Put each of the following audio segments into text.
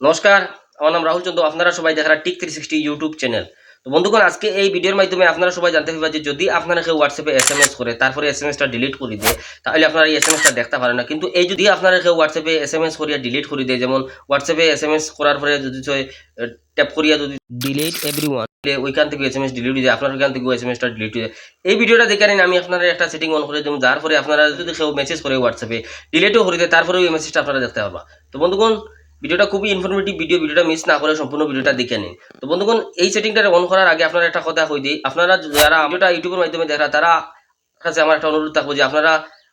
নমস্কার, আমার নাম রাহুল চন্দ্র। আপনারা সবাই দেখার টিক 360 ইউটিউব চ্যানেল। তো বন্ধুগণ, আজকে এই ভিডিওর মাধ্যমে আপনারা সবাই জানতে পারবেন যে যদি আপনারা কেউ হোয়াটসঅ্যাপে এসএমএস করে তারপরে এসএমএসটা ডিলিট করে দেয়, তাহলে আপনারা এই এসএমএসটা দেখতে পারেন না। কিন্তু এই যদি আপনারা কেউ হোয়াটসঅ্যাপে এসএমএস করিয়া ডিলিট করে দেয়, যেমন হোয়াটসঅ্যাপে এসএমএস করার পরে যদি ট্যাপ করিয়া যদি ডিলিট এভরিওয়ান, ওইখান থেকে এসএমএস ডিলিট হয়ে যায়, আপনার ওইখান থেকে এসএমএসটা ডিলিট হয়ে যায়। এই ভিডিওটা দেখে নিন, আমি আপনারা একটা সেটিং অন করে দেবো, যার পরে আপনারা যদি কেউ মেসেজ করে হোয়াটসঅ্যাপে ডিলিটও করে দেয়, তারপরে ওই মেসেজটা আপনারা দেখতে পারবা। তো বন্ধুগণ, ভিডিওটা খুবই ইনফরমেটিভ ভিডিওটা মিস না করে সম্পূর্ণ ভিডিওটা দেখে নিন। তো বন্ধুগণ, এই সেটিংটা অন করার আগে আপনারা একটা কথা কই দিই, আপনারা যারা ভিডিওটা ইউটিউবের মাধ্যমে দেখা তারা কাছে আমার একটা অনুরোধ থাকবো যে আপনারা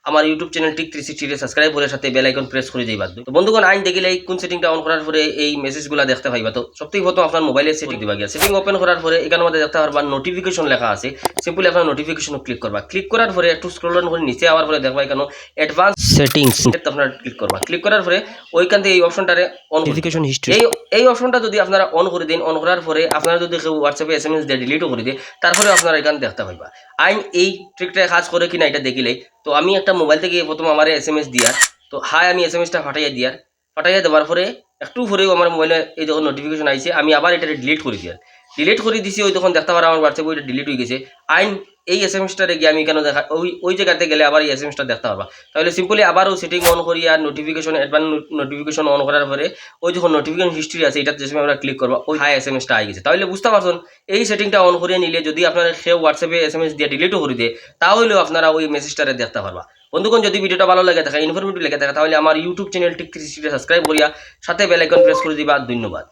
আমার ইউটিউব চ্যানেল টিক 360 সাবস্ক্রাইব করে সাথে বেল আইকন প্রেস করে দিবা। তো বন্ধুগণ, আইন দেখিলে কোন সেটিংটা অন করার পরে এই মেসেজগুলো দেখতে পাইবা। তো সবথেকে প্রথম আপনার মোবাইলে সেটিং দিবা গিয়া সেটিং ওপেন করার পরে এখানের মধ্যে দেখতে পারবা নোটিফিকেশন লেখা আছে। সিম্পলি আপনার নোটিফিকেশন ক্লিক করবা। ক্লিক করার পরে একটু স্ক্রল ডাউন করে নিচে আওয়ার পরে দেখবা এখানে অ্যাডভান্স সেটিংস, আপনারা ক্লিক করবা। ক্লিক করার পরে ওইখান থেকে এই অপশনটারে অন নোটিফিকেশন হিস্ট্রি, এই অপশনটা যদি আপনারা অন করে দিন, অন করার পরে আপনারা যদি কেউ হোয়াটসঅ্যাপে এসএমএস দিয়ে ডিলিটও করে দেয়, তারপরে আপনারা এখানে দেখতে পাইবা। আইন এই ট্রিকটা কাজ করে কিনা এটা দেখিলেই। তো আমি একটা মোবাইল থেকে প্রথম আমার এসএমএস দিয়ার, তো হাই আমি এসএমএসটা ফাটাইয়া দেওয়ার পরে একটু পরেও আমার মোবাইলে এই যখন নোটিফিকেশন আইছে, আমি আবার এটা ডিলিট করে দিছি। ওই তখন দেখতে পারা আমার হোয়াটসঅ্যাপ ওইটা ডিলিট হয়ে গেছে। আইন এই এসএমএসটারে গিয়ে আমি কেন দেখা ওই জায়গাতে গেলে আবার এই এসএমএসটা দেখতে পারবা। তাহলে সিম্পলি আবারও সেটিং অন করি আর নোটিফিকেশন অ্যাডভান্স নোটিফিকেশন অন করার পরে ওই যখন নোটিফিকেশন হিস্ট্রি আছে এটা যে সময় আমরা ক্লিক করবো, ওই হাই এসএমএসটা আই গেছে। তাহলে বুঝতে পারছেন, এই সেটিংটা অন করিয়ে নিলে যদি আপনারা সে হোয়াটসঅ্যাপে এসএমএস দিয়ে ডিলিটও করে দেয়, তাহলেও আপনারা ওই মেসেজটারে দেখতে পারবা। বন্ধুগণ, যদি ভিডিওটা ভালো লাগে থাকে, ইনফরমেটিভ লেগে থাকে, তাহলে আমার ইউটিউব চ্যানেল টিক 360 সাবস্ক্রাইব করিয়া সাথে বেল আইকন প্রেস করে দিবা। ধন্যবাদ।